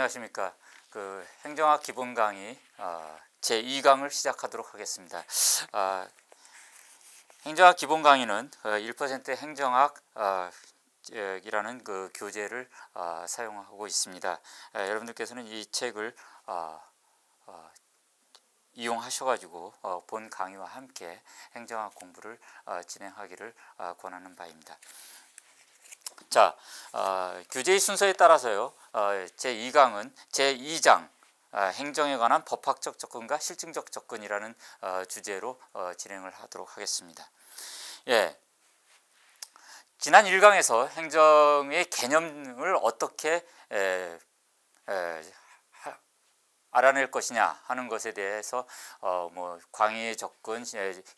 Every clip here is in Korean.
안녕하십니까. 행정학 기본 강의 제2강을 시작하도록 하겠습니다. 행정학 기본 강의는 1% 행정학 이라는 교재를 사용하고 있습니다. 여러분들께서는 이 책을 이용하셔가지고 본 강의와 함께 행정학 공부를 진행하기를 권하는 바입니다. 자, 교재의 순서에 따라서요. 제2강은 제2장 행정에 관한 법학적 접근과 실증적 접근이라는 주제로 진행을 하도록 하겠습니다. 예, 지난 1강에서 행정의 개념을 어떻게 알아낼 것이냐 하는 것에 대해서 광의의 접근,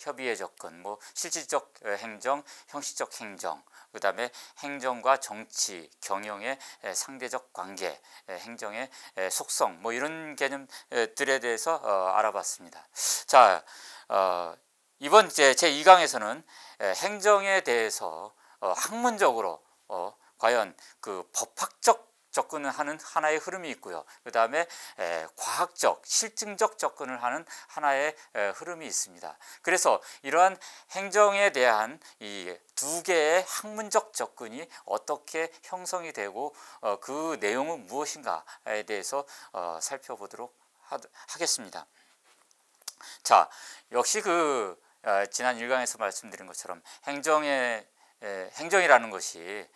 협의의 접근, 실질적 행정, 형식적 행정, 그 다음에 행정과 정치, 경영의 상대적 관계, 행정의 속성, 이런 개념들에 대해서 알아봤습니다. 자, 이번 제2강에서는 행정에 대해서 학문적으로 과연 법학적 접근을 하는 하나의 흐름이 있고요. 그 다음에 과학적, 실증적 접근을 하는 하나의 흐름이 있습니다. 그래서 이러한 행정에 대한 이 두 개의 학문적 접근이 어떻게 형성이 되고 그 내용은 무엇인가에 대해서 살펴보도록 하겠습니다. 자, 역시 지난 1강에서 말씀드린 것처럼 행정이라는 것이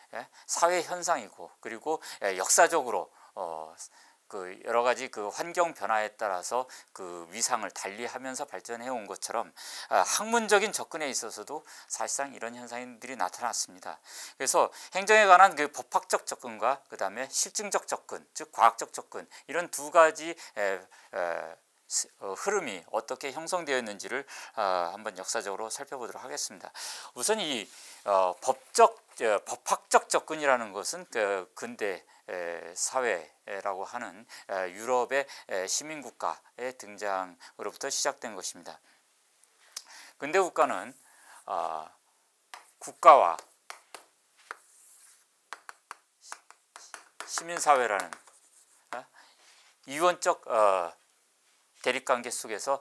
사회 현상이고, 그리고 역사적으로 여러 가지 환경 변화에 따라서 위상을 달리하면서 발전해 온 것처럼 학문적인 접근에 있어서도 사실상 이런 현상들이 나타났습니다. 그래서 행정에 관한 법학적 접근과 그 다음에 실증적 접근, 즉 과학적 접근, 이런 두 가지 흐름이 어떻게 형성되었는지를 한번 역사적으로 살펴보도록 하겠습니다. 우선 이 법학적 접근이라는 것은 근대 사회라고 하는 유럽의 시민국가의 등장으로부터 시작된 것입니다. 근대 국가는 국가와 시민사회라는 이원적 대립관계 속에서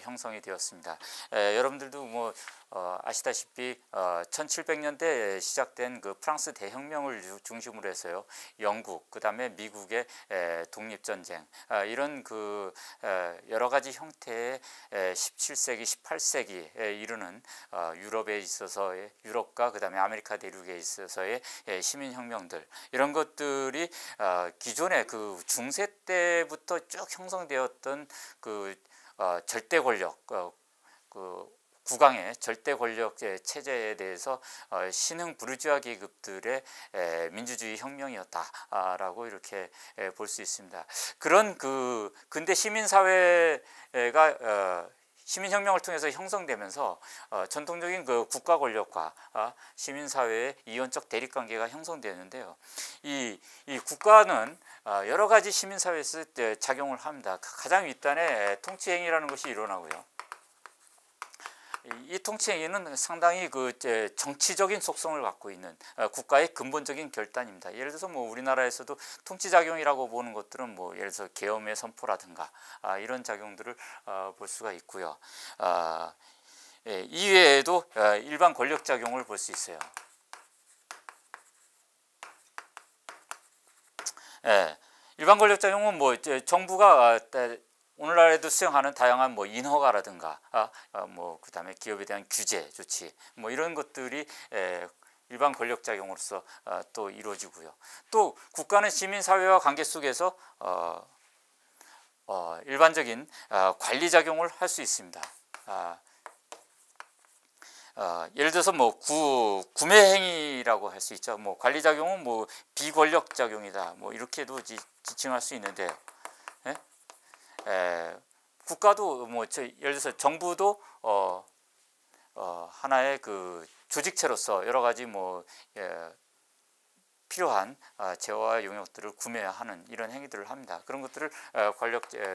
형성이 되었습니다. 여러분들도 아시다시피 1700년대에 시작된 프랑스 대혁명을 중심으로 해서요, 영국, 그 다음에 미국의 독립전쟁, 이런 여러 가지 형태의 17세기, 18세기에 이르는 유럽에 있어서의, 유럽과 그 다음에 아메리카 대륙에 있어서의 시민혁명들, 이런 것들이 기존의 중세 때부터 쭉 형성되었던 절대 권력, 국왕의 절대 권력 체제에 대해서 신흥 부르주아 계급들의 민주주의 혁명이었다라고 이렇게 볼 수 있습니다. 그런 근대 시민사회가 시민혁명을 통해서 형성되면서 전통적인 국가 권력과 시민사회의 이원적 대립관계가 형성되는데요. 이 국가는 여러 가지 시민사회에서 작용을 합니다. 가장 윗단에 통치행위라는 것이 일어나고요. 이 통치행위는 상당히 정치적인 속성을 갖고 있는 국가의 근본적인 결단입니다. 예를 들어서 우리나라에서도 통치작용이라고 보는 것들은 예를 들어서 계엄의 선포라든가 이런 작용들을 볼 수가 있고요. 이외에도 일반 권력작용을 볼 수 있어요. 일반 권력작용은 정부가 오늘날에도 수행하는 다양한 인허가라든가 그 다음에 기업에 대한 규제 조치 이런 것들이 일반 권력작용으로서 또 이루어지고요. 또 국가는 시민사회와 관계 속에서 일반적인 관리작용을 할 수 있습니다. 예를 들어서 구매행위라고 할 수 있죠. 관리작용은 비권력작용이다 이렇게도 지칭할 수 있는데요. 국가도 예를 들어서 정부도 하나의 조직체로서 여러 가지 필요한 재화와 용역들을 구매하는 이런 행위들을 합니다. 그런 것들을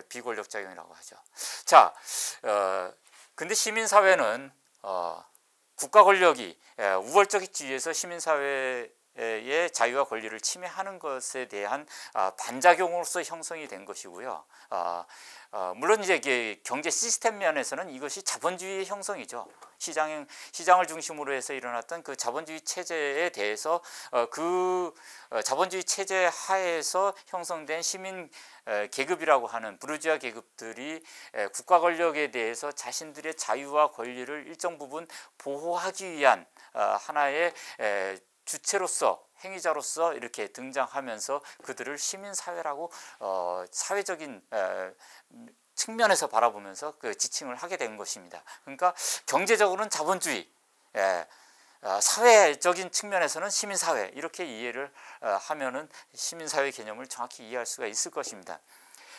비권력 작용이라고 하죠. 자, 근데 시민사회는 국가 권력이 우월적 지위에서 시민사회에 의 자유와 권리를 침해하는 것에 대한 반작용으로서 형성이 된 것이고요. 물론 이제 경제 시스템 면에서는 이것이 자본주의의 형성이죠. 시장을 중심으로 해서 일어났던 그 자본주의 체제에 대해서 그 자본주의 체제 하에서 형성된 시민 계급이라고 하는 부르주아 계급들이 국가 권력에 대해서 자신들의 자유와 권리를 일정 부분 보호하기 위한 하나의 주체로서 행위자로서 이렇게 등장하면서 그들을 시민사회라고 사회적인 측면에서 바라보면서 그 지칭을 하게 된 것입니다. 그러니까 경제적으로는 자본주의, 사회적인 측면에서는 시민사회, 이렇게 이해를 하면은 시민사회 개념을 정확히 이해할 수가 있을 것입니다.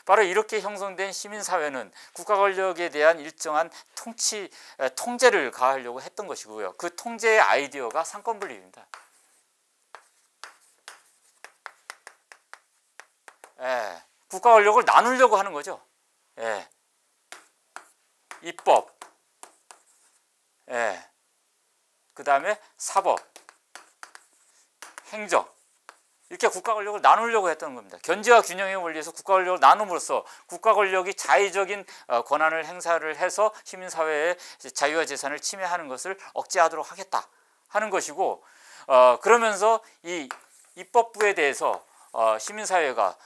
바로 이렇게 형성된 시민사회는 국가 권력에 대한 일정한 통제를 가하려고 했던 것이고요. 그 통제의 아이디어가 상권분립입니다. 국가 권력을 나누려고 하는 거죠. 입법, 그 다음에 사법, 행정, 이렇게 국가 권력을 나누려고 했던 겁니다. 견제와 균형의 원리에서 국가 권력을 나눔으로써 국가 권력이 자의적인 권한을 행사를 해서 시민사회의 자유와 재산을 침해하는 것을 억제하도록 하겠다 하는 것이고, 그러면서 이 입법부에 대해서 시민사회가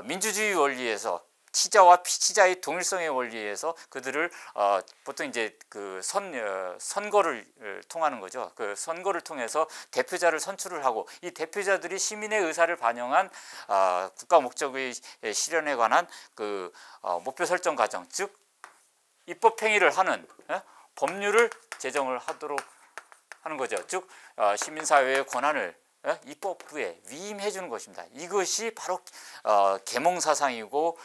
민주주의 원리에서 치자와 피치자의 동일성의 원리에서 그들을 보통 이제 그 선거를 통하는 거죠. 그 선거를 통해서 대표자를 선출을 하고, 이 대표자들이 시민의 의사를 반영한 국가 목적의 실현에 관한 그 목표 설정 과정, 즉 입법 행위를 하는 법률을 제정을 하도록 하는 거죠. 즉 시민사회의 권한을 입법부에 위임해 주는 것입니다. 이것이 바로 계몽사상이고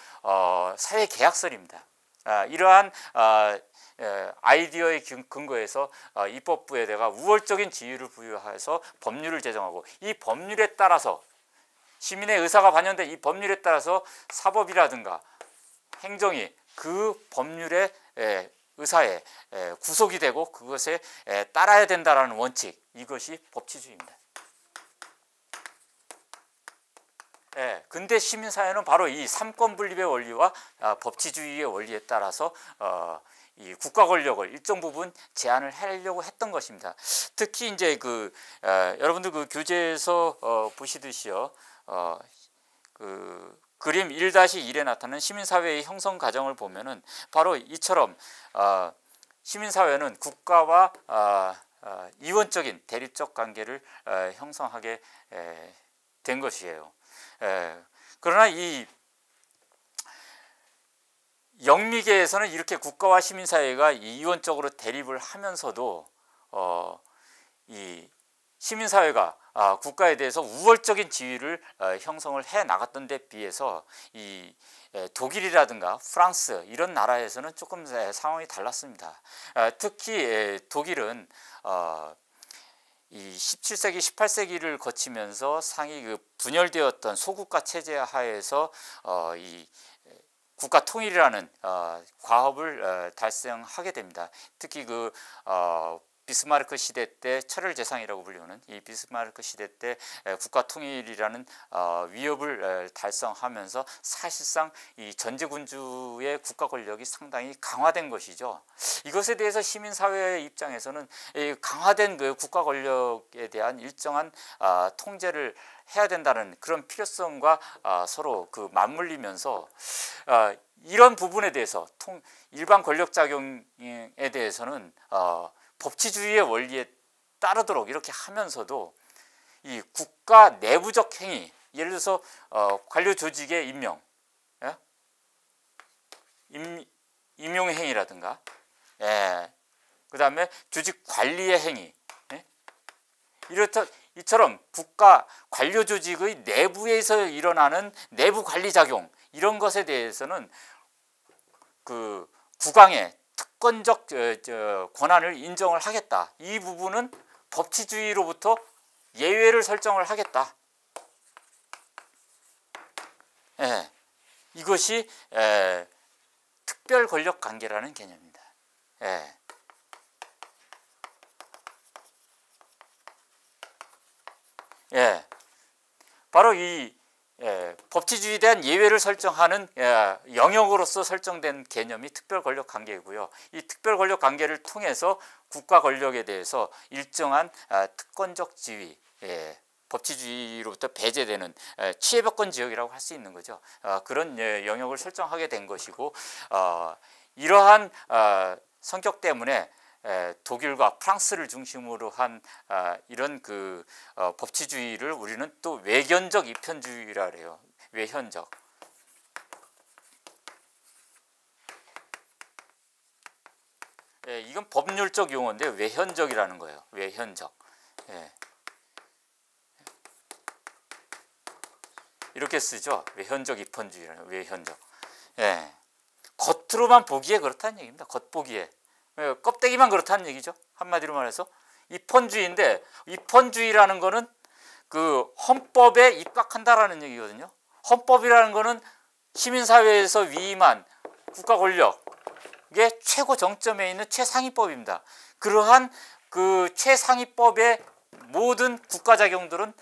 사회계약설입니다. 이러한 아이디어의 근거에서 입법부에다가 우월적인 지위를 부여해서 법률을 제정하고, 이 법률에 따라서 시민의 의사가 반영된 이 법률에 따라서 사법이라든가 행정이 그 법률의 의사에 구속이 되고 그것에 따라야 된다라는 원칙, 이것이 법치주의입니다. 근대 시민사회는 바로 이 삼권분립의 원리와 법치주의의 원리에 따라서 이 국가 권력을 일정 부분 제한을 하려고 했던 것입니다. 특히 이제 여러분들 그 교재에서 보시듯이요, 그 그림 1-1에 나타나는 시민사회의 형성 과정을 보면은 바로 이처럼 시민사회는 국가와 이원적인 대립적 관계를 형성하게 된 것이에요. 그러나 이 영미계에서는 이렇게 국가와 시민사회가 이원적으로 대립을 하면서도 이 시민사회가 국가에 대해서 우월적인 지위를 형성을 해 나갔던 데 비해서 이 독일이라든가 프랑스 이런 나라에서는 조금 상황이 달랐습니다. 특히 독일은 이 17세기, 18세기를 거치면서 상이 분열되었던 소국가 체제 하에서 이 국가 통일이라는 과업을 달성하게 됩니다. 특히 비스마르크 시대 때 철혈제상이라고 불리는 이 비스마르크 시대 때 국가 통일이라는 위협을 달성하면서 사실상 이 전제군주의 국가 권력이 상당히 강화된 것이죠. 이것에 대해서 시민사회의 입장에서는 이 강화된 그 국가 권력에 대한 일정한 통제를 해야 된다는 그런 필요성과 서로 맞물리면서 이런 부분에 대해서 일반 권력작용에 대해서는 법치주의의 원리에 따르도록 이렇게 하면서도 이 국가 내부적 행위, 예를 들어서 관료 조직의 임용 행위라든가, 그 다음에 조직 관리의 행위, 이처럼 국가 관료 조직의 내부에서 일어나는 내부 관리 작용, 이런 것에 대해서는 그 국왕의 특권적 권한을 인정을 하겠다. 이 부분은 법치주의로부터 예외를 설정을 하겠다. 이것이 특별 권력 관계라는 개념입니다. 바로 이 법치주의에 대한 예외를 설정하는 영역으로서 설정된 개념이 특별권력관계이고요. 이 특별권력관계를 통해서 국가 권력에 대해서 일정한 특권적 지위, 법치주의로부터 배제되는 취해법권 지역이라고 할 수 있는 거죠. 그런 영역을 설정하게 된 것이고, 이러한 성격 때문에 독일과 프랑스를 중심으로 한 이런 그 법치주의를 우리는 또 외견적 입현주의라 그래요. 외현적. 이건 법률적 용어인데 외현적이라는 거예요. 외현적. 이렇게 쓰죠. 외현적 입헌주의라는 외현적. 겉으로만 보기에 그렇다는 얘기입니다. 겉보기에. 껍데기만 그렇다는 얘기죠. 한마디로 말해서 입헌주의인데, 입헌주의라는 거는 그 헌법에 입각한다라는 얘기거든요. 헌법이라는 거는 시민사회에서 위임한 국가 권력의 최고 정점에 있는 최상위법입니다. 그러한 그 최상위법의 모든 국가작용들은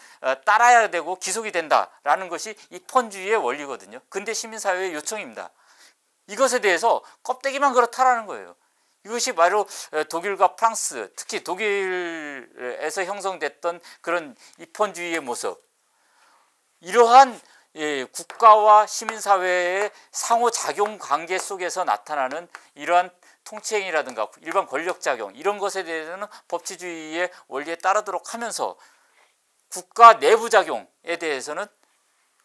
따라야 되고 기속이 된다라는 것이 입헌주의의 원리거든요. 근대 시민사회의 요청입니다. 이것에 대해서 껍데기만 그렇다라는 거예요. 이것이 바로 독일과 프랑스, 특히 독일에서 형성됐던 그런 입헌주의의 모습. 이러한 국가와 시민사회의 상호작용 관계 속에서 나타나는 이러한 통치행위라든가 일반 권력작용, 이런 것에 대해서는 법치주의의 원리에 따르도록 하면서 국가 내부작용에 대해서는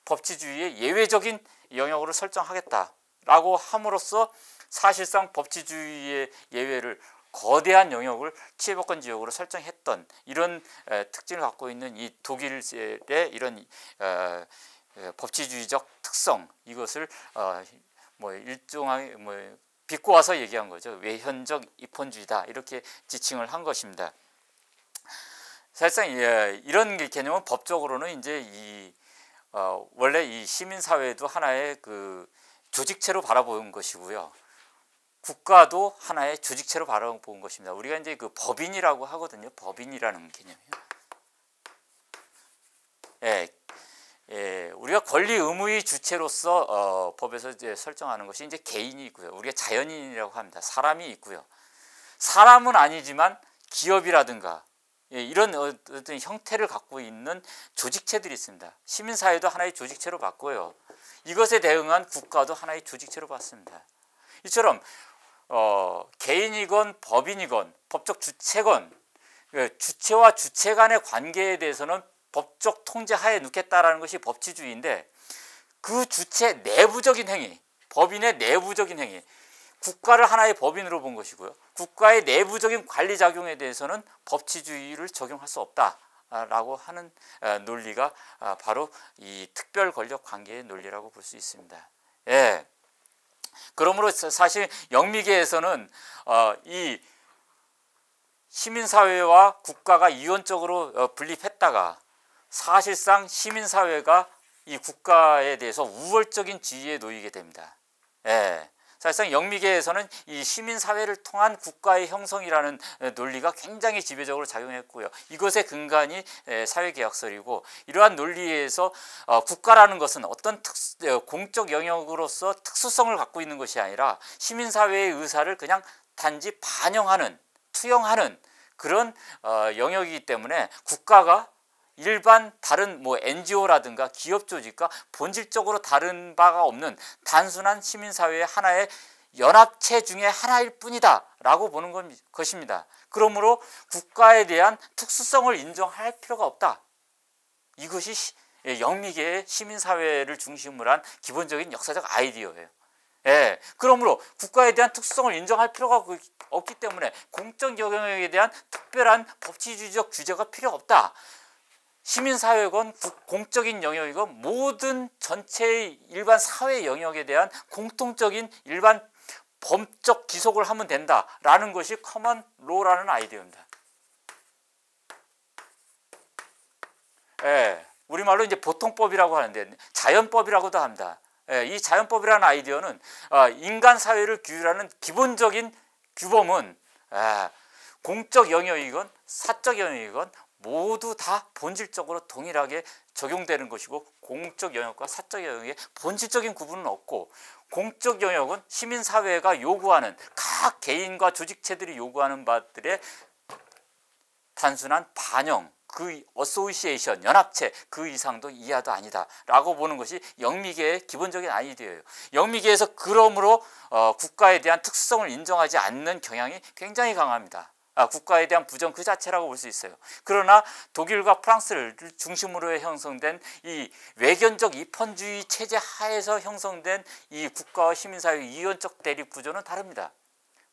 법치주의의 예외적인 영역으로 설정하겠다라고 함으로써 사실상 법치주의의 예외를 거대한 영역을 취해법권 지역으로 설정했던 이런 특징을 갖고 있는 이 독일의 이런 법치주의적 특성, 이것을 뭐 일종의 비꼬아서 얘기한 거죠. 외현적 입헌주의다, 이렇게 지칭을 한 것입니다. 사실상 이런 개념은 법적으로는 이제 원래 이 시민사회도 하나의 그 조직체로 바라보는 것이고요. 국가도 하나의 조직체로 바라본 것입니다. 우리가 이제 그 법인이라고 하거든요. 법인이라는 개념이요. 우리가 권리 의무의 주체로서 법에서 이제 설정하는 것이 이제 개인이 있고요. 우리가 자연인이라고 합니다. 사람이 있고요. 사람은 아니지만 기업이라든가 이런 어떤 형태를 갖고 있는 조직체들이 있습니다. 시민사회도 하나의 조직체로 봤고요. 이것에 대응한 국가도 하나의 조직체로 봤습니다. 이처럼 개인이건 법인이건 법적 주체건 주체와 주체 간의 관계에 대해서는 법적 통제 하에 놓겠다라는 것이 법치주의인데, 그 주체 내부적인 행위, 법인의 내부적인 행위, 국가를 하나의 법인으로 본 것이고요. 국가의 내부적인 관리작용에 대해서는 법치주의를 적용할 수 없다라고 하는 논리가 바로 이 특별권력관계의 논리라고 볼 수 있습니다. 그러므로 사실 영미계에서는 이 시민사회와 국가가 이원적으로 분립했다가 사실상 시민사회가 이 국가에 대해서 우월적인 지위에 놓이게 됩니다. 사실상 영미계에서는 이 시민사회를 통한 국가의 형성이라는 논리가 굉장히 지배적으로 작용했고요. 이것의 근간이 사회계약설이고, 이러한 논리에서 국가라는 것은 어떤 공적 영역으로서 특수성을 갖고 있는 것이 아니라 시민사회의 의사를 그냥 단지 반영하는, 투영하는 그런 영역이기 때문에 국가가 일반 다른 NGO라든가 기업 조직과 본질적으로 다른 바가 없는 단순한 시민사회의 하나의 연합체 중에 하나일 뿐이다 라고 보는 것입니다. 그러므로 국가에 대한 특수성을 인정할 필요가 없다. 이것이 영미계의 시민사회를 중심으로 한 기본적인 역사적 아이디어예요. 그러므로 국가에 대한 특수성을 인정할 필요가 없기 때문에 공적 영역에 대한 특별한 법치주의적 규제가 필요 없다. 시민사회건 공적인 영역이건 모든 전체의 일반 사회 영역에 대한 공통적인 일반 법적 기속을 하면 된다라는 것이 커먼 로라는 아이디어입니다. 우리말로 이제 보통법이라고 하는데 자연법이라고도 합니다. 이 자연법이라는 아이디어는 인간 사회를 규율하는 기본적인 규범은 공적 영역이건 사적 영역이건 모두 다 본질적으로 동일하게 적용되는 것이고, 공적 영역과 사적 영역에 본질적인 구분은 없고, 공적 영역은 시민사회가 요구하는, 각 개인과 조직체들이 요구하는 바들의 단순한 반영, 그 어소시에이션, 연합체, 그 이상도 이하도 아니다 라고 보는 것이 영미계의 기본적인 아이디어예요. 영미계에서 그러므로 국가에 대한 특수성을 인정하지 않는 경향이 굉장히 강합니다. 국가에 대한 부정 그 자체라고 볼 수 있어요. 그러나 독일과 프랑스를 중심으로 형성된 이 외견적 입헌주의 체제 하에서 형성된 이 국가와 시민사회의 이원적 대립 구조는 다릅니다.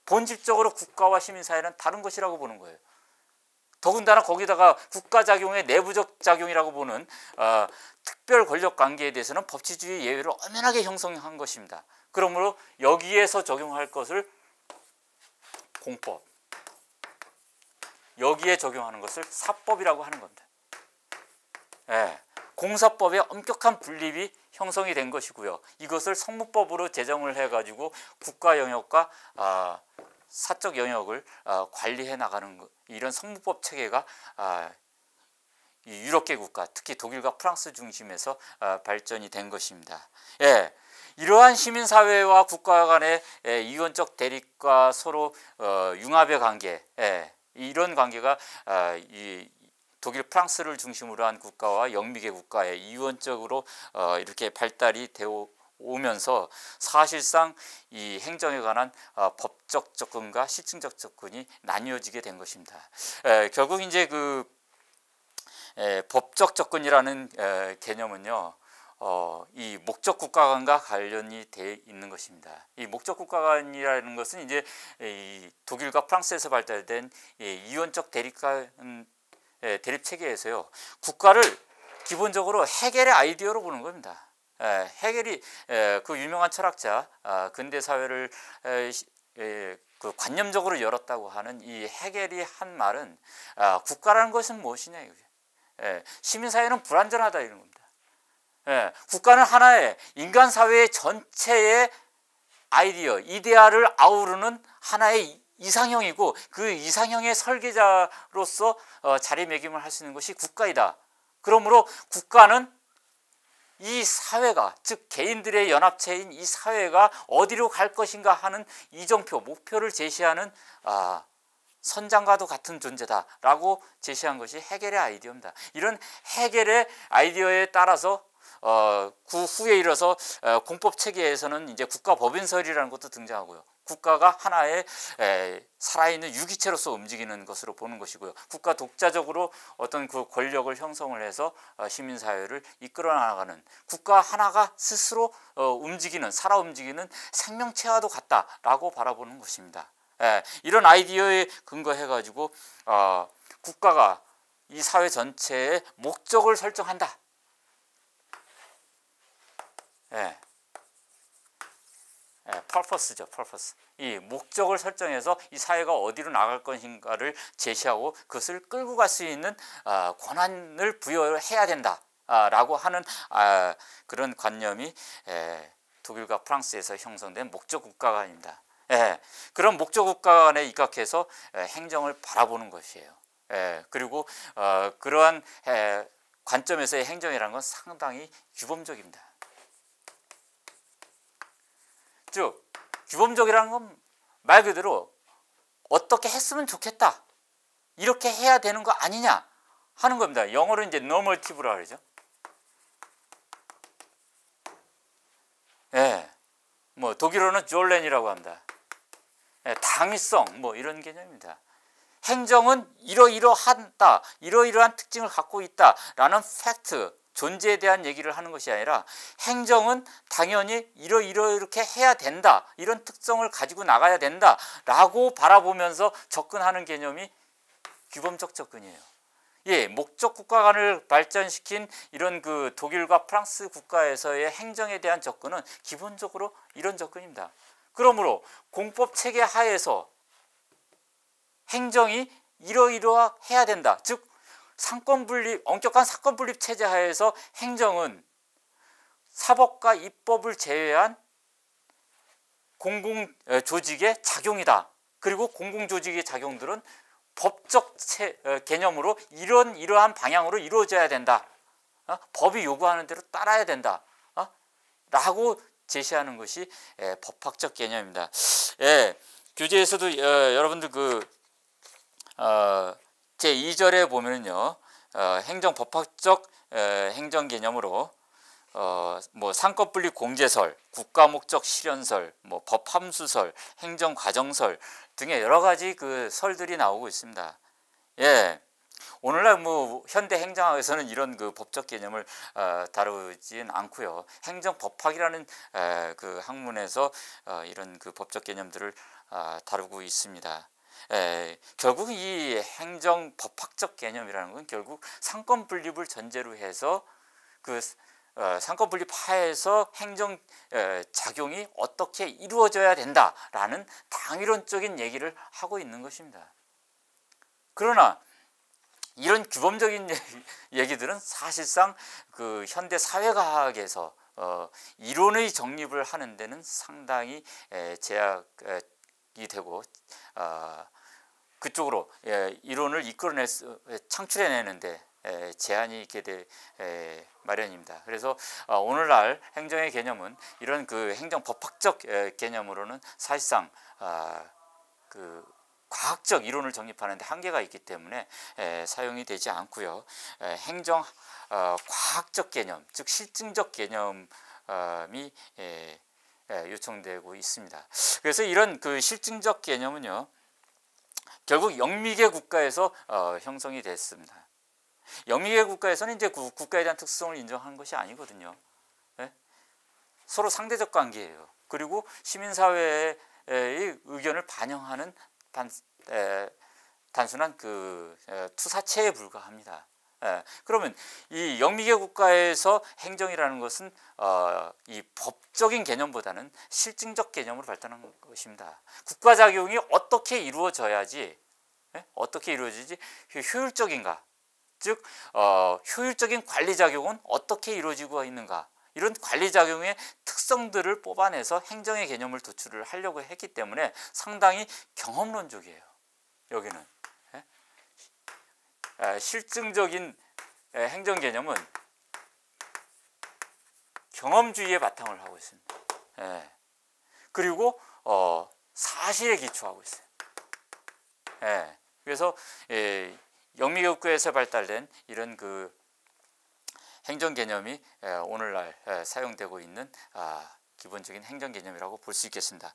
본질적으로 국가와 시민사회는 다른 것이라고 보는 거예요. 더군다나 거기다가 국가작용의 내부적 작용이라고 보는 특별 권력 관계에 대해서는 법치주의 예외를 엄연하게 형성한 것입니다. 그러므로 여기에서 적용할 것을 공법, 여기에 적용하는 것을 사법이라고 하는 겁니다. 예, 공사법의 엄격한 분립이 형성이 된 것이고요. 이것을 성무법으로 제정을 해가지고 국가 영역과 사적 영역을 관리해 나가는 것, 이런 성무법 체계가 유럽계 국가, 특히 독일과 프랑스 중심에서 발전이 된 것입니다. 예, 이러한 시민사회와 국가 간의 이원적 대립과 서로 융합의 관계, 이런 관계가 이 독일, 프랑스를 중심으로 한 국가와 영미계 국가의 이원적으로 이렇게 발달이 되어 오면서 사실상 이 행정에 관한 법적 접근과 실증적 접근이 나뉘어지게 된 것입니다. 결국 이제 그 법적 접근이라는 개념은요, 이 목적 국가관과 관련이 돼 있는 것입니다. 이 목적 국가관이라는 것은 이제 이 독일과 프랑스에서 발달된 이원적 대립 체계에서요, 국가를 기본적으로 헤겔의 아이디어로 보는 겁니다. 헤겔이 그 유명한 철학자, 근대 사회를 그 관념적으로 열었다고 하는 이 헤겔이 한 말은 국가라는 것은 무엇이냐 이거죠. 시민사회는 불완전하다 이런 겁니다. 국가는 하나의 인간 사회의 전체의 아이디어, 이데아를 아우르는 하나의 이상형이고, 그 이상형의 설계자로서 자리매김을 할 수 있는 것이 국가이다. 그러므로 국가는 이 사회가, 즉 개인들의 연합체인 이 사회가 어디로 갈 것인가 하는 이정표, 목표를 제시하는 선장과도 같은 존재다라고 제시한 것이 헤겔의 아이디어입니다. 이런 헤겔의 아이디어에 따라서 그 후에 이르러서 공법 체계에서는 이제 국가법인설이라는 것도 등장하고요. 국가가 하나의 살아있는 유기체로서 움직이는 것으로 보는 것이고요. 국가 독자적으로 어떤 그 권력을 형성을 해서 시민사회를 이끌어 나가는, 국가 하나가 스스로 움직이는, 살아 움직이는 생명체와도 같다라고 바라보는 것입니다. 이런 아이디어에 근거해가지고 국가가 이 사회 전체의 목적을 설정한다. purpose죠, purpose. 이 목적을 설정해서 이 사회가 어디로 나갈 것인가를 제시하고 그것을 끌고 갈 수 있는 권한을 부여해야 된다라고 하는 그런 관념이 독일과 프랑스에서 형성된 목적 국가관입니다. 그런 목적 국가관에 입각해서 행정을 바라보는 것이에요. 그리고 그러한 관점에서의 행정이라는 건 상당히 규범적입니다. 즉 규범적이라는 건 말 그대로 어떻게 했으면 좋겠다, 이렇게 해야 되는 거 아니냐 하는 겁니다. 영어로 이제 normative라고 그러죠. 뭐 독일어는 졸렌이라고 합니다. 당위성 뭐 이런 개념입니다. 행정은 이러이러한다, 이러이러한 특징을 갖고 있다라는 팩트, 존재에 대한 얘기를 하는 것이 아니라 행정은 당연히 이렇게 해야 된다, 이런 특성을 가지고 나가야 된다라고 바라보면서 접근하는 개념이 규범적 접근이에요. 목적 국가관을 발전시킨 이런 그 독일과 프랑스 국가에서의 행정에 대한 접근은 기본적으로 이런 접근입니다. 그러므로 공법 체계 하에서 행정이 이러이러해야 된다, 즉 상권분립, 엄격한 상권분립 체제 하에서 행정은 사법과 입법을 제외한 공공조직의 작용이다. 그리고 공공조직의 작용들은 법적 개념으로 이러한 방향으로 이루어져야 된다. 법이 요구하는 대로 따라야 된다. 라고 제시하는 것이 법학적 개념입니다. 교재에서도 여러분들 제 2절에 보면은요, 행정법학적 행정개념으로 뭐 상권분리 공제설, 국가목적 실현설, 뭐 법함수설, 행정과정설 등의 여러 가지 그 설들이 나오고 있습니다. 오늘날 뭐 현대 행정학에서는 이런 그 법적 개념을 다루진 않고요. 행정법학이라는 그 학문에서 이런 그 법적 개념들을 다루고 있습니다. 결국 이 행정법학적 개념이라는 건 결국 상권 분립을 전제로 해서 그 상권 분립 하에서 행정 작용이 어떻게 이루어져야 된다라는 당위론적인 얘기를 하고 있는 것입니다. 그러나 이런 규범적인 얘기들은 사실상 그 현대 사회과학에서 이론의 정립을 하는 데는 상당히 제약이 되고 그쪽으로 이론을 창출해내는데 제한이 있게 될 마련입니다. 그래서 오늘날 행정의 개념은 이런 그 행정법학적 개념으로는 사실상 그 과학적 이론을 정립하는데 한계가 있기 때문에 사용이 되지 않고요. 행정 과학적 개념, 즉 실증적 개념이 요청되고 있습니다. 그래서 이런 그 실증적 개념은요, 결국 영미계 국가에서 형성이 됐습니다. 영미계 국가에서는 이제 국가에 대한 특성을 인정하는 것이 아니거든요. 서로 상대적 관계예요. 그리고 시민사회의 의견을 반영하는 단순한 그 투사체에 불과합니다. 그러면 이 영미계 국가에서 행정이라는 것은 이 법적인 개념보다는 실증적 개념으로 발달한 것입니다. 국가 작용이 어떻게 이루어져야지, 어떻게 이루어지지 효율적인가, 즉 효율적인 관리 작용은 어떻게 이루어지고 있는가, 이런 관리 작용의 특성들을 뽑아내서 행정의 개념을 도출을 하려고 했기 때문에 상당히 경험론적이에요. 여기는 실증적인 행정 개념은 경험주의에 바탕을 하고 있습니다. 그리고 사실에 기초하고 있어요. 그래서 영미계 국가에서 발달된 이런 그 행정 개념이 오늘날 사용되고 있는 기본적인 행정 개념이라고 볼 수 있겠습니다.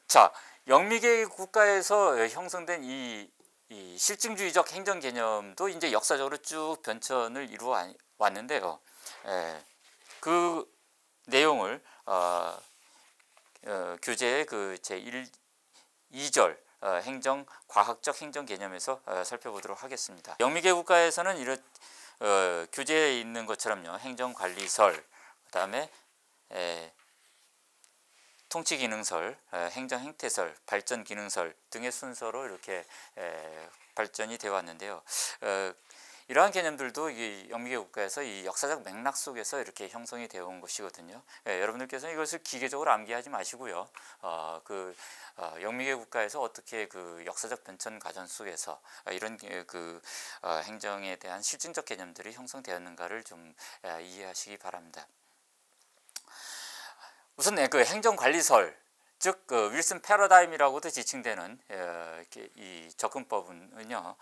자, 영미계 국가에서 형성된 이 실증주의적 행정 개념도 이제 역사적으로 쭉 변천을 이루어 왔는데요. 그 내용을 교재의 그 제 2절 행정 과학적 행정 개념에서 살펴보도록 하겠습니다. 영미계 국가에서는 이런 교재에 있는 것처럼요, 행정관리설, 그다음에 통치기능설, 행정행태설, 발전기능설 등의 순서로 이렇게 발전이 되어 왔는데요. 이러한 개념들도 이 영미계 국가에서 이 역사적 맥락 속에서 이렇게 형성이 되어 온 것이거든요. 여러분들께서는 이것을 기계적으로 암기하지 마시고요. 영미계 국가에서 어떻게 그 역사적 변천 과정 속에서 이런 그 행정에 대한 실증적 개념들이 형성되었는가를 좀 이해하시기 바랍니다. 우선 그 행정관리설, 즉 그 윌슨 패러다임이라고도 지칭되는 이 접근법은요,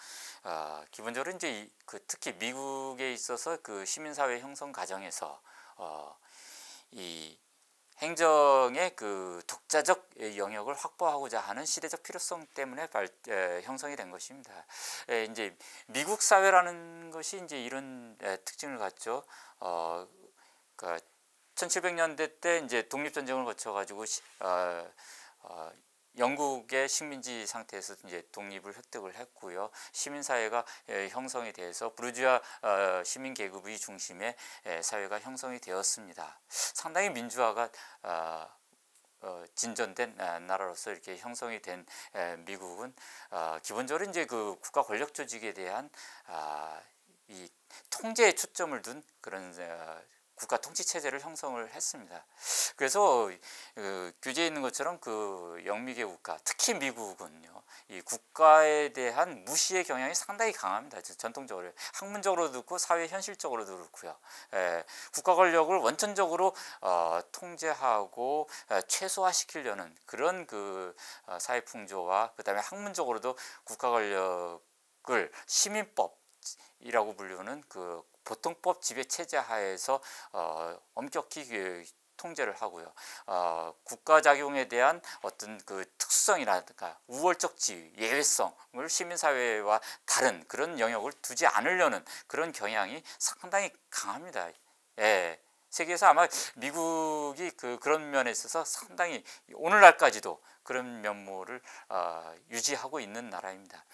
기본적으로 이제 특히 미국에 있어서 그 시민사회 형성 과정에서 이 행정의 그 독자적 영역을 확보하고자 하는 시대적 필요성 때문에 형성이 된 것입니다. 이제 미국 사회라는 것이 이제 이런 특징을 갖죠. 1700년대 때 이제 독립전쟁을 거쳐가지고 영국의 식민지 상태에서 이제 독립을 획득을 했고요. 시민사회가 형성이 돼서 부르주아 시민 계급의 중심의 사회가 형성이 되었습니다. 상당히 민주화가 진전된 나라로서 이렇게 형성이 된 미국은 기본적으로 이제 그 국가 권력 조직에 대한 이 통제에 초점을 둔 그런 국가 통치 체제를 형성을 했습니다. 그래서 교재에 있는 것처럼 그 영미계 국가, 특히 미국은요, 이 국가에 대한 무시의 경향이 상당히 강합니다. 전통적으로 학문적으로도 그렇고 사회 현실적으로도 그렇고요. 국가 권력을 원천적으로 통제하고 최소화시키려는 그런 그 사회 풍조와 그다음에 학문적으로도 국가 권력을 시민법이라고 불리는 그 보통법 지배 체제 하에서 엄격히 통제를 하고요. 국가작용에 대한 어떤 그 특수성이라든가 우월적 지위, 예외성을 시민사회와 다른 그런 영역을 두지 않으려는 그런 경향이 상당히 강합니다. 예. 세계에서 아마 미국이 그런 면에 있어서 상당히 오늘날까지도 그런 면모를 유지하고 있는 나라입니다.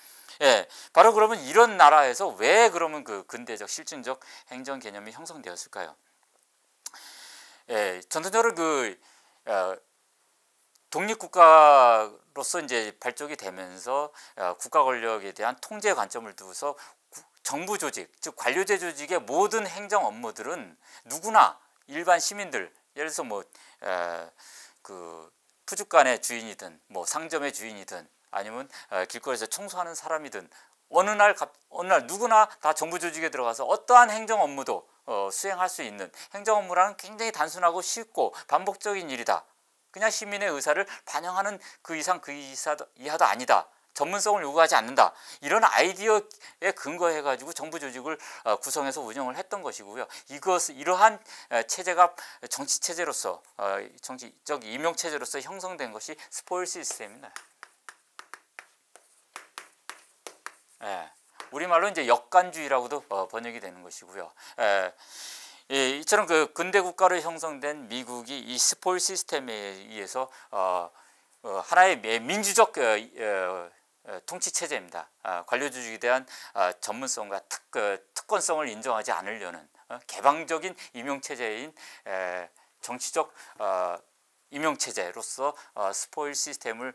예, 바로 그러면 이런 나라에서 왜 그러면 그 근대적 실증적 행정 개념이 형성되었을까요? 예, 전통적으로 독립국가로서 이제 발족이 되면서 국가 권력에 대한 통제 관점을 두고서 정부 조직, 즉 관료제 조직의 모든 행정 업무들은 누구나 일반 시민들, 예를 들어서 그 푸주간의 주인이든 뭐 상점의 주인이든 아니면 길거리에서 청소하는 사람이든 어느 날 누구나 다 정부 조직에 들어가서 어떠한 행정 업무도 수행할 수 있는, 행정 업무라는 굉장히 단순하고 쉽고 반복적인 일이다. 그냥 시민의 의사를 반영하는 그 이상 그 이하도 아니다. 전문성을 요구하지 않는다. 이런 아이디어에 근거해 가지고 정부 조직을 구성해서 운영을 했던 것이고요. 이러한 체제가 정치 체제로서 정치적 임용 체제로서 형성된 것이 스포일 시스템입니다. 예, 우리말로 이제 역관주의라고도 번역이 되는 것이고요. 이처럼 그 근대 국가로 형성된 미국이 이 스포일 시스템에 의해서 하나의 민주적 통치 체제입니다. 관료 조직에 대한 전문성과 특권성을 인정하지 않으려는 개방적인 임용 체제인 정치적 임용 체제로서 스포일 시스템을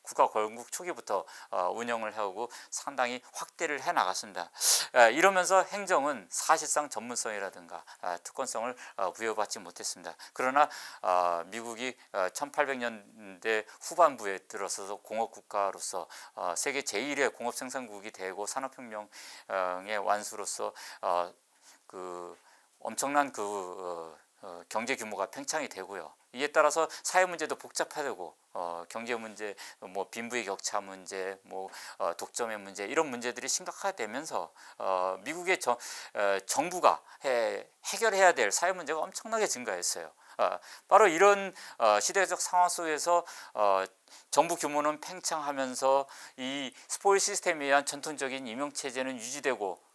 국가 건국 초기부터 운영을 해오고 상당히 확대를 해 나갔습니다. 이러면서 행정은 사실상 전문성이라든가 특권성을 부여받지 못했습니다. 그러나 미국이 1800년대 후반부에 들어서서 공업국가로서 세계 제1의 공업생산국이 되고 산업혁명의 완수로서 그 엄청난 경제 규모가 팽창이 되고요. 이에 따라서 사회 문제도 복잡화되고 경제 문제, 뭐 빈부의 격차 문제, 뭐 독점의 문제 이런 문제들이 심각화되면서 미국의 정부가 해결해야 될 사회 문제가 엄청나게 증가했어요. 바로 이런 시대적 상황 속에서 정부 규모는 팽창하면서 이 스포일 시스템에 의한 전통적인 임용 체제는 유지되고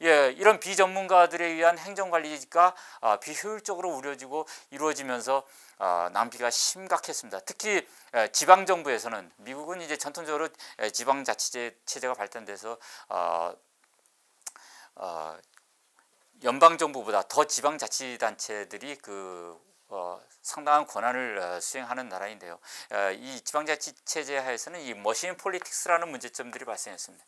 이런 비전문가들에 의한 행정관리가 비효율적으로 이루어지면서 낭비가 심각했습니다. 특히 지방정부에서는 미국은 이제 전통적으로 지방자치제 체제가 발전돼서 연방정부보다 더 지방자치단체들이 상당한 권한을 수행하는 나라인데요. 이 지방자치체제 하에서는 이 머신 폴리틱스라는 문제점들이 발생했습니다.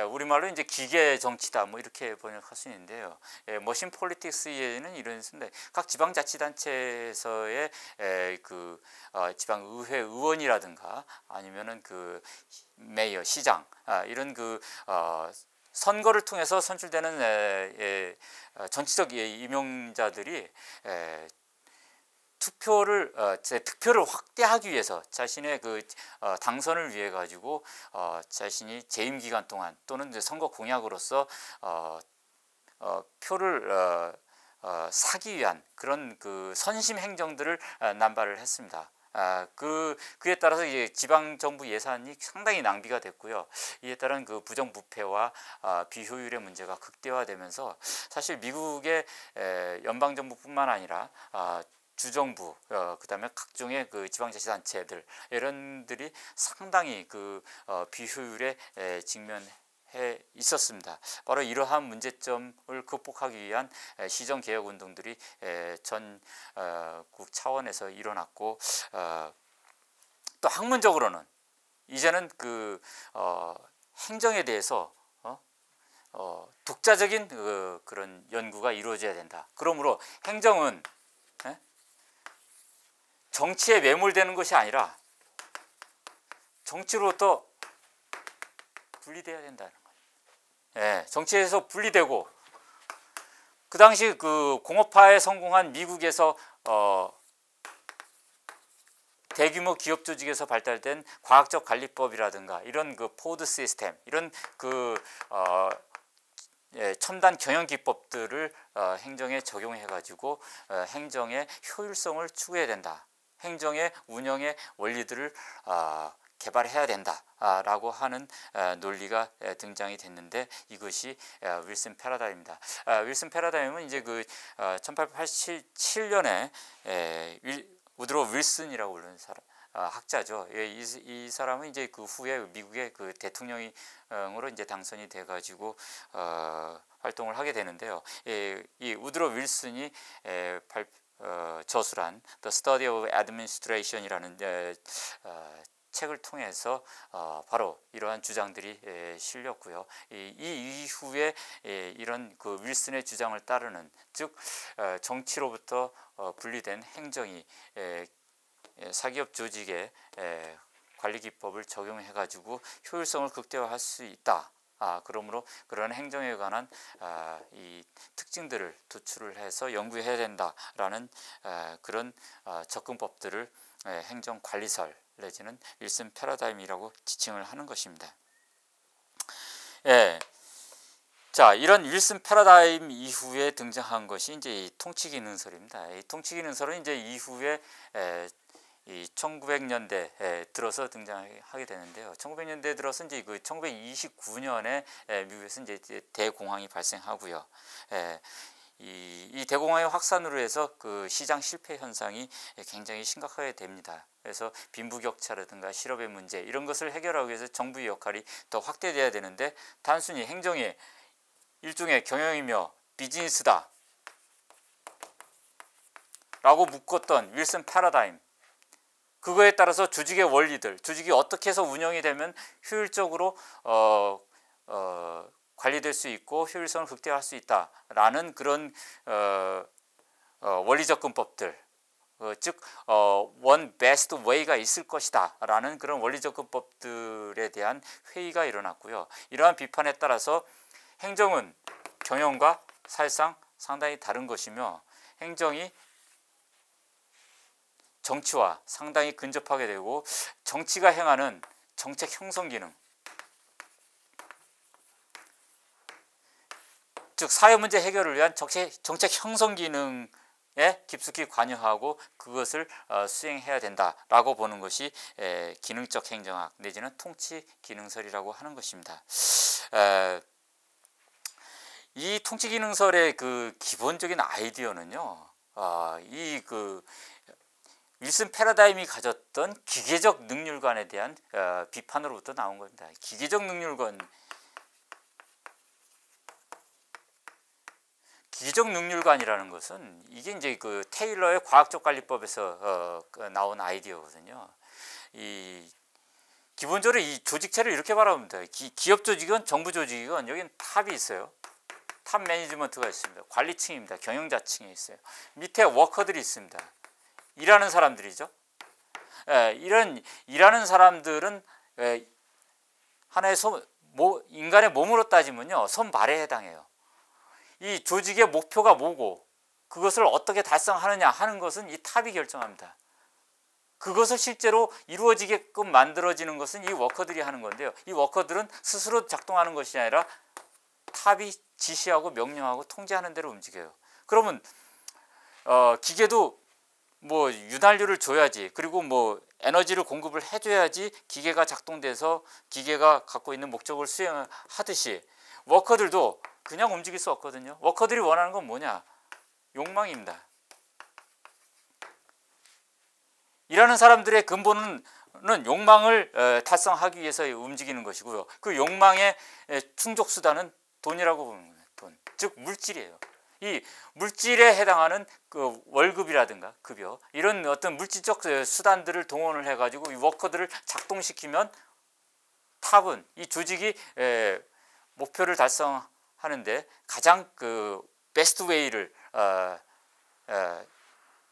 우리말로 이제 기계 정치다 뭐 이렇게 번역할 수 있는데요. 머신 폴리틱스에는 이런 있습니다. 각 지방자치단체에서의 지방 의회 의원이라든가 아니면은 그 메이어 시장 이런 선거를 통해서 선출되는 정치적 임용자들이 득표를 확대하기 위해서 자신의 당선을 위해 가지고 자신이 재임 기간 동안 또는 이제 선거 공약으로서 표를 사기 위한 그런 선심 행정들을 남발을 했습니다. 그에 따라서 이제 지방 정부 예산이 상당히 낭비가 됐고요. 이에 따른 부정부패와 비효율의 문제가 극대화되면서 사실 미국의 연방 정부뿐만 아니라 주정부, 그다음에 각종의 지방자치단체들 이런들이 상당히 비효율에 직면해 있었습니다. 바로 이러한 문제점을 극복하기 위한 시정개혁 운동들이 전국 차원에서 일어났고, 또 학문적으로는 이제는 행정에 대해서 독자적인 그런 연구가 이루어져야 된다. 그러므로 행정은 정치에 매몰되는 것이 아니라 정치로부터 분리돼야 된다는 거예요. 정치에서 분리되고, 그 당시 그 공업화에 성공한 미국에서 대규모 기업 조직에서 발달된 과학적 관리법이라든가 이런 그 포드 시스템, 이런 그 첨단 경영 기법들을 행정에 적용해 가지고 행정의 효율성을 추구해야 된다. 행정의 운영의 원리들을 개발해야 된다라고 하는 논리가 등장이 됐는데, 이것이 윌슨 패러다임입니다. 윌슨 패러다임은 이제 그 1887년에 우드로 윌슨이라고 부르는 사람, 학자죠. 이 사람은 이제 그 후에 미국의 그 대통령으로 이제 당선이 돼가지고 활동을 하게 되는데요. 이 우드로 윌슨이 저술한 The Study of Administration이라는 책을 통해서 바로 이러한 주장들이 실렸고요. 이 이후에 이런 그 윌슨의 주장을 따르는, 즉 정치로부터 분리된 행정이 사기업 조직의 관리 기법을 적용해 가지고 효율성을 극대화할 수 있다. 그러므로 그런 행정에 관한 이 특징들을 도출을 해서 연구해야 된다라는 그런 접근법들을 행정관리설 내지는 윌슨 패러다임이라고 지칭을 하는 것입니다. 자, 이런 윌슨 패러다임 이후에 등장한 것이 이제 이 통치기능설입니다. 이 통치기능설은 이제 이후에 이 1900년대 들어서 등장하게 되는데요. 1900년대 들어서 이제 그 1929년에 미국에서 이제 대공황이 발생하고요. 이 대공황의 확산으로 해서 그 시장 실패 현상이 굉장히 심각하게 됩니다. 그래서 빈부격차라든가 실업의 문제, 이런 것을 해결하기 위해서 정부의 역할이 더 확대돼야 되는데, 단순히 행정이 일종의 경영이며 비즈니스다 라고 묶었던 윌슨 패러다임, 그거에 따라서 조직의 원리들, 조직이 어떻게 해서 운영이 되면 효율적으로 관리될 수 있고 효율성을 극대화할 수 있다라는 그런 원리 접근법들, 즉 one best way가 있을 것이다 라는 그런 원리 접근법들에 대한 회의가 일어났고요. 이러한 비판에 따라서 행정은 경영과 사실상 상당히 다른 것이며, 행정이 정치와 상당히 근접하게 되고, 정치가 행하는 정책 형성 기능, 즉 사회 문제 해결을 위한 정책 형성 기능에 깊숙이 관여하고 그것을 수행해야 된다라고 보는 것이 기능적 행정학 내지는 통치 기능설이라고 하는 것입니다. 이 통치 기능설의 그 기본적인 아이디어는요, 이 그 윌슨 패러다임이 가졌던 기계적 능률관에 대한 비판으로부터 나온 겁니다. 기계적 능률관이라는 것은 이게 이제 그 테일러의 과학적 관리법에서 나온 아이디어거든요. 기본적으로 이 조직체를 이렇게 바라봅니다. 기업 조직은 정부 조직이건 여기는 탑이 있어요. 탑 매니지먼트가 있습니다. 관리층입니다. 경영자층이 있어요. 밑에 워커들이 있습니다. 일하는 사람들이죠. 이런 일하는 사람들은 하나의 인간의 몸으로 따지면요, 손발에 해당해요. 이 조직의 목표가 뭐고 그것을 어떻게 달성하느냐 하는 것은 이 탑이 결정합니다. 그것을 실제로 이루어지게끔 만들어지는 것은 이 워커들이 하는 건데요. 이 워커들은 스스로 작동하는 것이 아니라 탑이 지시하고 명령하고 통제하는 대로 움직여요. 그러면 기계도 뭐 윤활유를 줘야지, 그리고 뭐 에너지를 공급을 해줘야지 기계가 작동돼서 기계가 갖고 있는 목적을 수행하듯이 워커들도 그냥 움직일 수 없거든요. 워커들이 원하는 건 뭐냐? 욕망입니다. 일하는 사람들의 근본은 욕망을 달성하기 위해서 움직이는 것이고요. 그 욕망의 충족 수단은 돈이라고 보는 거예요. 돈, 즉 물질이에요. 이 물질에 해당하는 그 월급이라든가 급여, 이런 어떤 물질적 수단들을 동원을 해가지고 이 워커들을 작동시키면 탑은, 이 조직이 목표를 달성하는 하는데 가장 그 베스트 웨이를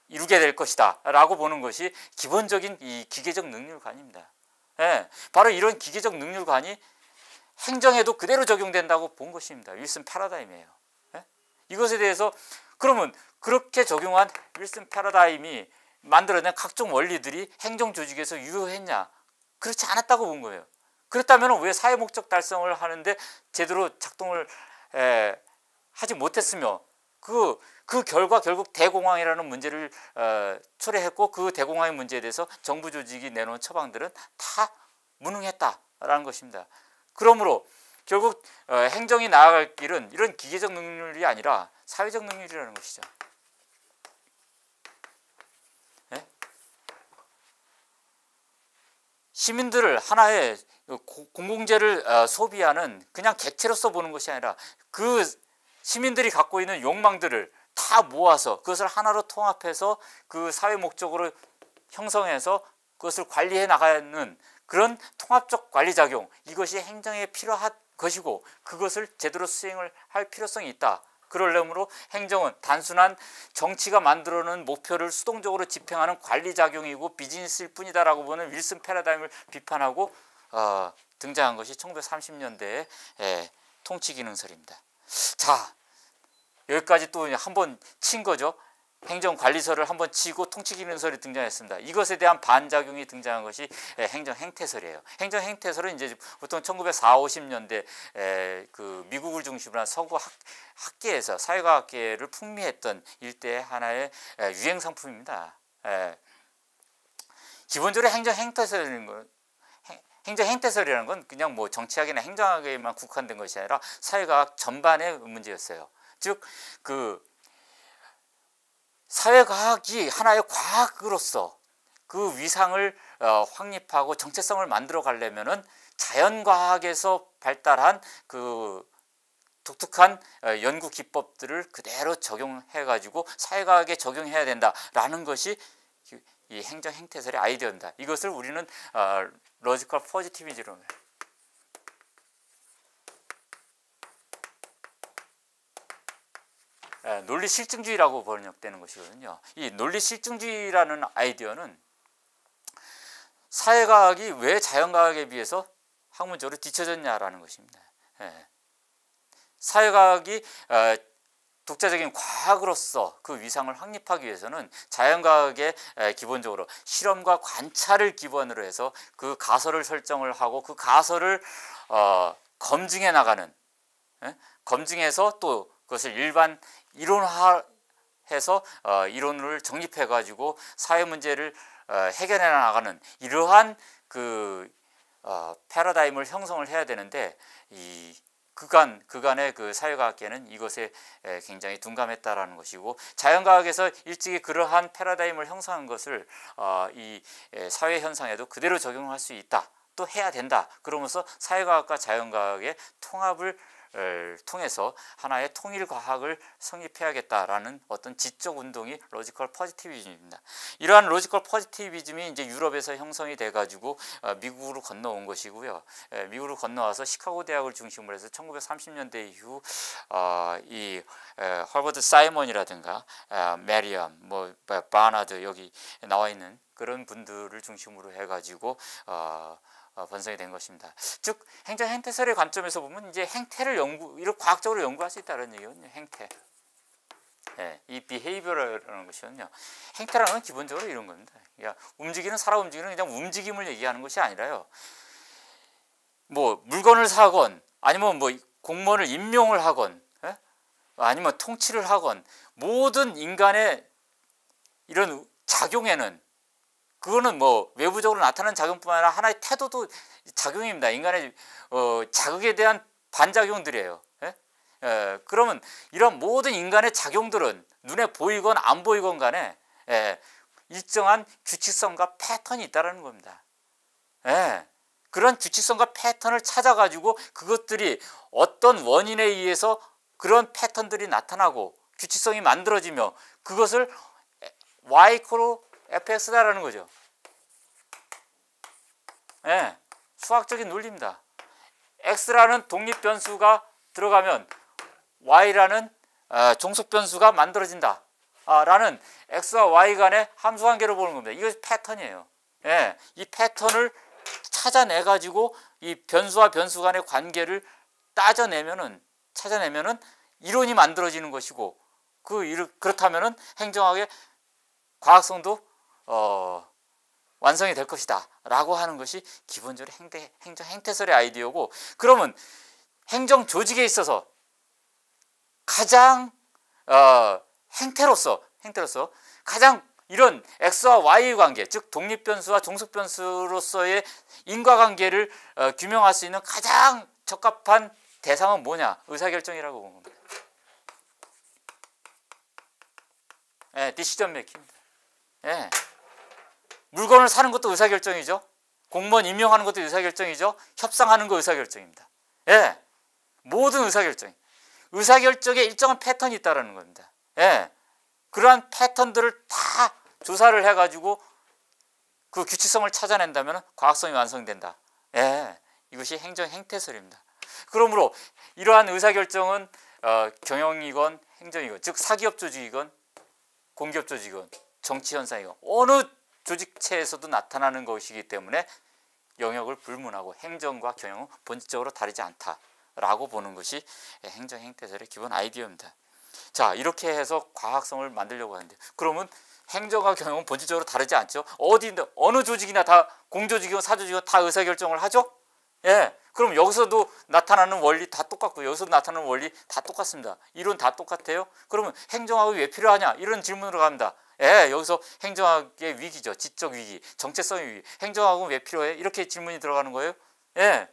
이루게 될 것이다 라고 보는 것이 기본적인 이 기계적 능률관입니다. 예, 바로 이런 기계적 능률관이 행정에도 그대로 적용된다고 본 것입니다. 윌슨 패러다임이에요. 예? 이것에 대해서 그러면 그렇게 적용한 윌슨 패러다임이 만들어낸 각종 원리들이 행정 조직에서 유효했냐? 그렇지 않았다고 본 거예요. 그렇다면 왜 사회 목적 달성을 하는데 제대로 작동을 하지 못했으며 그 결과 결국 대공황이라는 문제를 초래했고 그 대공황의 문제에 대해서 정부 조직이 내놓은 처방들은 다 무능했다라는 것입니다. 그러므로 결국 행정이 나아갈 길은 이런 기계적 능률이 아니라 사회적 능률이라는 것이죠. 네? 시민들을 하나의 공공재를 소비하는 그냥 객체로서 보는 것이 아니라 그 시민들이 갖고 있는 욕망들을 다 모아서 그것을 하나로 통합해서 그 사회 목적으로 형성해서 그것을 관리해 나가는 그런 통합적 관리작용, 이것이 행정에 필요한 것이고 그것을 제대로 수행을 할 필요성이 있다. 그러려므로 행정은 단순한 정치가 만들어놓은 목표를 수동적으로 집행하는 관리작용이고 비즈니스일 뿐이다라고 보는 윌슨 패러다임을 비판하고 등장한 것이 1930년대의 통치기능설입니다. 자, 여기까지 또 한번 친 거죠. 행정관리설을 한번 치고 통치기능설이 등장했습니다. 이것에 대한 반작용이 등장한 것이 행정행태설이에요. 행정행태설은 이제 보통 1940, 50년대 그 미국을 중심으로 한 서구 학계에서 사회과학계를 풍미했던 일대의 하나의 유행 상품입니다. 기본적으로 행정행태설이라는 건 그냥 뭐 정치학이나 행정학에만 국한된 것이 아니라 사회과학 전반의 문제였어요. 즉 그 사회과학이 하나의 과학으로서 그 위상을 확립하고 정체성을 만들어 가려면은 자연과학에서 발달한 그 독특한 연구 기법들을 그대로 적용해 가지고 사회과학에 적용해야 된다라는 것이 이 행정 행태설의 아이디어입니다. 이것을 우리는 로지컬 포지티비즘으로 논리 실증주의라고 번역되는 것이거든요. 이 논리 실증주의라는 아이디어는 사회과학이 왜 자연과학에 비해서 학문적으로 뒤처졌냐라는 것입니다. 사회과학이 독자적인 과학으로서 그 위상을 확립하기 위해서는 자연과학의 기본적으로 실험과 관찰을 기본으로 해서 그 가설을 설정을 하고 그 가설을 검증해 나가는, 검증해서 또 그것을 일반 이론화해서 이론을 정립해 가지고 사회 문제를 해결해 나가는 이러한 그 패러다임을 형성을 해야 되는데 이 그간의 그 사회과학계는 이것에 굉장히 둔감했다라는 것이고 자연과학에서 일찍이 그러한 패러다임을 형성한 것을 이 사회 현상에도 그대로 적용할 수 있다. 또 해야 된다. 그러면서 사회과학과 자연과학의 통합을 통해서 하나의 통일과학을 성립해야겠다라는 어떤 지적 운동이 로지컬 포지티비즘입니다. 이러한 로지컬 포지티비즘이 이제 유럽에서 형성이 돼가지고 미국으로 건너온 것이고요. 미국으로 건너와서 시카고 대학을 중심으로 해서 1930년대 이후 이 허버드 사이먼이라든가 메리엄, 뭐 바나드 여기 나와 있는 그런 분들을 중심으로 해가지고 번성이 된 것입니다. 즉 행정 행태설의 관점에서 보면 이제 행태를 이렇게 과학적으로 연구할 수 있다는 얘기거든요. 행태. 이 behavior라는 것이거든요. 행태라는 건 기본적으로 이런 겁니다. 그러니까 움직이는 사람 움직이는 그냥 움직임을 얘기하는 것이 아니라요. 뭐 물건을 사건 아니면 뭐 공무원을 임명을 하건 아니면 통치를 하건 모든 인간의 이런 작용에는 그거는 뭐 외부적으로 나타나는 작용뿐만 아니라 하나의 태도도 작용입니다. 인간의 자극에 대한 반작용들이에요. 그러면 이런 모든 인간의 작용들은 눈에 보이건 안 보이건 간에 일정한 규칙성과 패턴이 있다는 겁니다. 그런 규칙성과 패턴을 찾아가지고 그것들이 어떤 원인에 의해서 그런 패턴들이 나타나고 규칙성이 만들어지며 그것을 Y fx다라는 거죠. 수학적인 논리입니다. x라는 독립 변수가 들어가면 y라는 종속 변수가 만들어진다. 라는 x와 y 간의 함수 관계를 보는 겁니다. 이것이 패턴이에요. 예, 이 패턴을 찾아내 가지고 이 변수와 변수 간의 관계를 찾아내면은 이론이 만들어지는 것이고, 그렇다면은 행정학의 과학성도 완성이 될 것이다 라고 하는 것이 기본적으로 행정 행태설의 아이디어고, 그러면 행정 조직에 있어서 가장 행태로서 가장 이런 x와 y 관계, 즉 독립변수와 종속변수로서의 인과관계를 규명할 수 있는 가장 적합한 대상은 뭐냐? 의사결정이라고 보는 겁니다. 예, 디시전 메이킹입니다. 예. 물건을 사는 것도 의사결정이죠. 공무원 임명하는 것도 의사결정이죠. 협상하는 거 의사결정입니다. 예. 모든 의사결정에 일정한 패턴이 있다는 겁니다. 예. 그러한 패턴들을 다 조사를 해가지고 그 규칙성을 찾아낸다면 과학성이 완성된다. 예. 이것이 행정 행태설입니다. 그러므로 이러한 의사결정은 경영이건 행정이건, 즉 사기업 조직이건 공기업 조직이건 정치현상이건 어느 조직체에서도 나타나는 것이기 때문에 영역을 불문하고 행정과 경영은 본질적으로 다르지 않다라고 보는 것이 행정 행태설의 기본 아이디어입니다. 자, 이렇게 해서 과학성을 만들려고 하는데, 그러면 행정과 경영은 본질적으로 다르지 않죠. 어느 조직이나 다 공조직이건 사조직이건 다 의사결정을 하죠. 예, 그럼 여기서도 나타나는 원리 다 똑같고 여기서도 나타나는 원리 다 똑같습니다. 이론 다 똑같아요. 그러면 행정학이 왜 필요하냐? 이런 질문으로 갑니다. 예, 여기서 행정학의 위기죠. 지적 위기, 정체성의 위기. 행정학은 왜 필요해? 이렇게 질문이 들어가는 거예요. 예,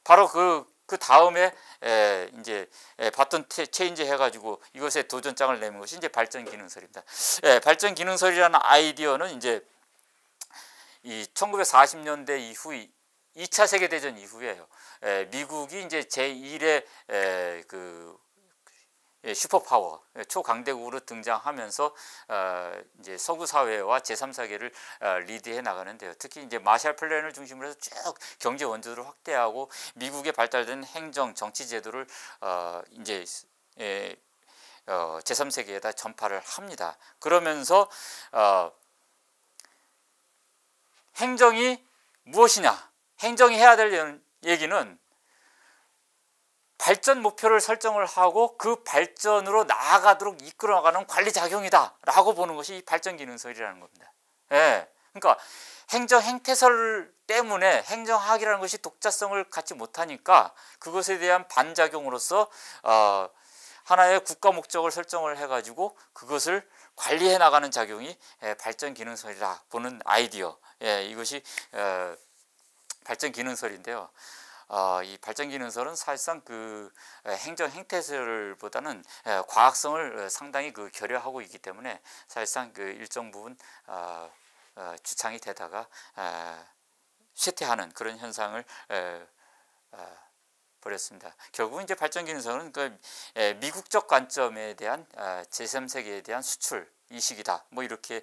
바로 그 다음에 이제 바톤 체인지 해가지고 이것에 도전장을 내는 것이 이제 발전기능설입니다. 예, 발전기능설이라는 아이디어는 이제 이 1940년대 이후 2차 세계대전 이후에요. 미국이 이제 제1의 슈퍼파워, 초강대국으로 등장하면서 이제 서구 사회와 제3세계를 리드해 나가는데요. 특히 이제 마샬 플랜을 중심으로 해서 쭉 경제 원조를 확대하고 미국에 발달된 행정 정치 제도를 이제 제3세계에다 전파를 합니다. 그러면서 행정이 무엇이냐? 행정이 해야 될 얘기는 발전 목표를 설정을 하고 그 발전으로 나아가도록 이끌어가는 관리작용이다 라고 보는 것이 발전기능설이라는 겁니다. 예, 그러니까 행정 행태설 때문에 행정학이라는 것이 독자성을 갖지 못하니까 그것에 대한 반작용으로서 하나의 국가 목적을 설정을 해가지고 그것을 관리해 나가는 작용이 발전기능설이라 보는 아이디어. 예, 이것이 발전기능설인데요. 이 발전기능설은 사실상 그 행정 행태설보다는 과학성을 상당히 결여하고 있기 때문에 사실상 그 일정 부분 주창이 되다가 쇠퇴하는 그런 현상을 벌였습니다. 결국은 이제 발전기능설은 그 미국적 관점에 대한 제3세계에 대한 수출 이식이다. 뭐 이렇게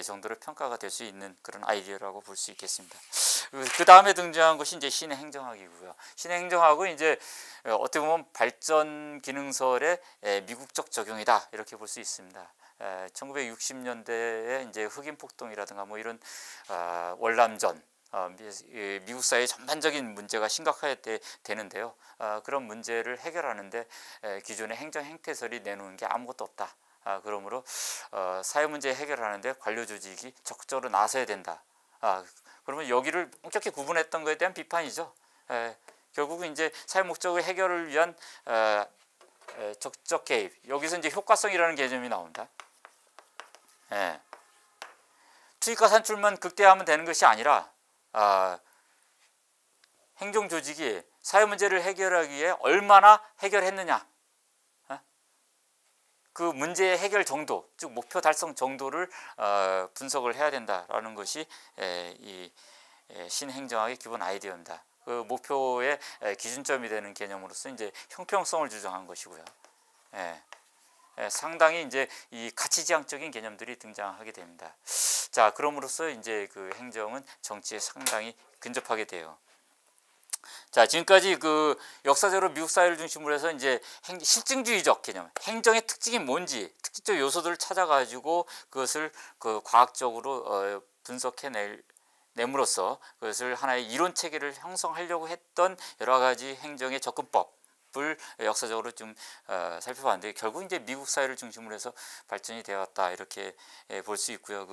정도로 평가가 될 수 있는 그런 아이디어라고 볼 수 있겠습니다. 그 다음에 등장한 것이 이제 신행정학이고요. 신행정학은 이제 어떻게 보면 발전기능설의 미국적 적용이다 이렇게 볼 수 있습니다. 1960년대에 이제 흑인 폭동이라든가 뭐 이런 월남전 미국 사회 전반적인 문제가 심각하게 되는데요. 그런 문제를 해결하는데 기존의 행정 행태설이 내놓은 게 아무것도 없다. 그러므로 사회 문제 해결하는데 관료 조직이 적극적으로 나서야 된다. 그러면 여기를 엄격히 구분했던 것에 대한 비판이죠. 결국은 이제 사회 목적의 해결을 위한 적극적 개입. 여기서 이제 효과성이라는 개념이 나온다. 투입과 산출만 극대화하면 되는 것이 아니라 행정 조직이 사회 문제를 해결하기 위해 얼마나 해결했느냐. 그 문제의 해결 정도, 즉 목표 달성 정도를 분석을 해야 된다라는 것이 이 신행정학의 기본 아이디어입니다. 그 목표의 기준점이 되는 개념으로서 이제 형평성을 주장한 것이고요. 상당히 이제 이 가치지향적인 개념들이 등장하게 됩니다. 자, 그럼으로써 이제 그 행정은 정치에 상당히 근접하게 돼요. 자, 지금까지 그 역사적으로 미국 사회를 중심으로 해서 이제 실증주의적 개념, 행정의 특징이 뭔지, 특징적 요소들을 찾아가지고 그것을 그 과학적으로 분석해 내므로써 그것을 하나의 이론 체계를 형성하려고 했던 여러 가지 행정의 접근법을 역사적으로 좀 살펴봤는데, 결국 이제 미국 사회를 중심으로 해서 발전이 되었다, 이렇게 볼 수 있고요.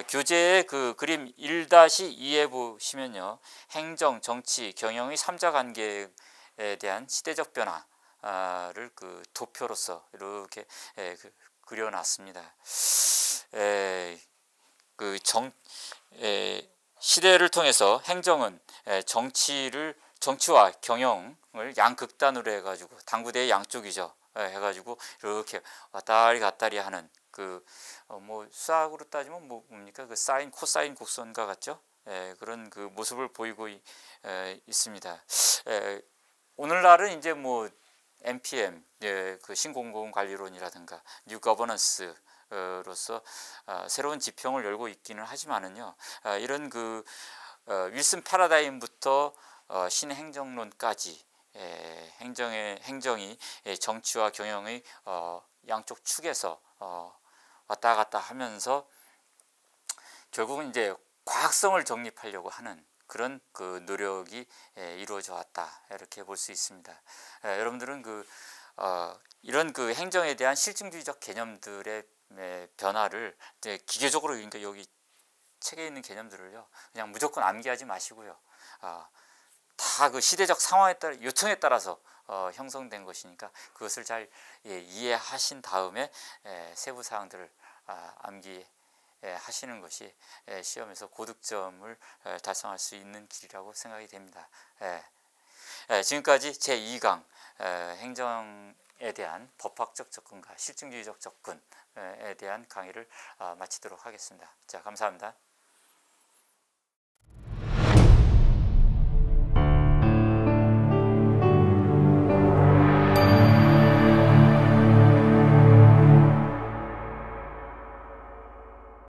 교재의 그 그림 1-2에 보시면요, 행정, 정치, 경영의 3자 관계에 대한 시대적 변화를 그 도표로서 이렇게 그려놨습니다. 시대를 통해서 행정은 정치와 경영을 양극단으로 해가지고, 당구대의 양쪽이죠. 해가지고 이렇게 왔다리 갔다리 하는 뭐 수학으로 따지면 뭡니까? 그 사인, 코사인 곡선과 같죠? 그런 그 모습을 보이고 있습니다. 오늘날은 이제 뭐 NPM, 그 신공공관리론이라든가 뉴 거버넌스 로서 새로운 지평을 열고 있기는 하지만은요, 이런 윌슨 패러다임부터 신행정론까지 행정이 정치와 경영의 양쪽 축에서 왔다 갔다 하면서 결국은 이제 과학성을 정립하려고 하는 그런 그 노력이 이루어져 왔다, 이렇게 볼 수 있습니다. 여러분들은 이런 행정에 대한 실증주의적 개념들의 변화를 이제 기계적으로, 그러니까 여기 책에 있는 개념들을요, 그냥 무조건 암기하지 마시고요, 다 그 시대적 상황에 따라, 요청에 따라서 형성된 것이니까 그것을 잘 이해하신 다음에 세부 사항들을 암기하시는 것이 시험에서 고득점을 달성할 수 있는 길이라고 생각이 됩니다. 지금까지 제2강 행정에 대한 법학적 접근과 실증주의적 접근에 대한 강의를 마치도록 하겠습니다. 자, 감사합니다.